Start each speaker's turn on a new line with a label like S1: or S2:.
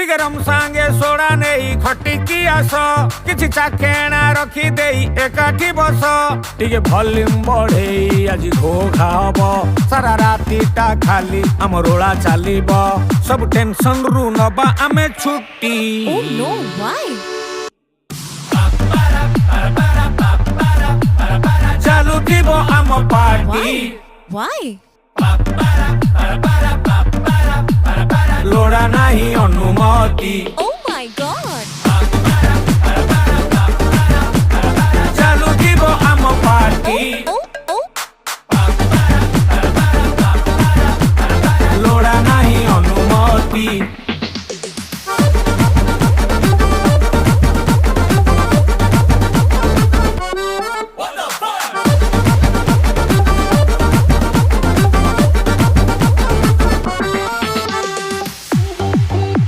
S1: टिके रम सांगे सोडा नहीं खटिकी आस किछि चाखेणा रखी देई एकाठी बस टिके भल्यूम बढ़ेई आज घोघा हब सारा रातीटा खाली आम रोला चलीब सब टेंशन रु नबा आमे छुट्टी।
S2: Oh no, why?
S1: चालू थीबो आम पार्टी
S2: Why?
S1: लोड़ा नहीं अनुमति।
S2: Oh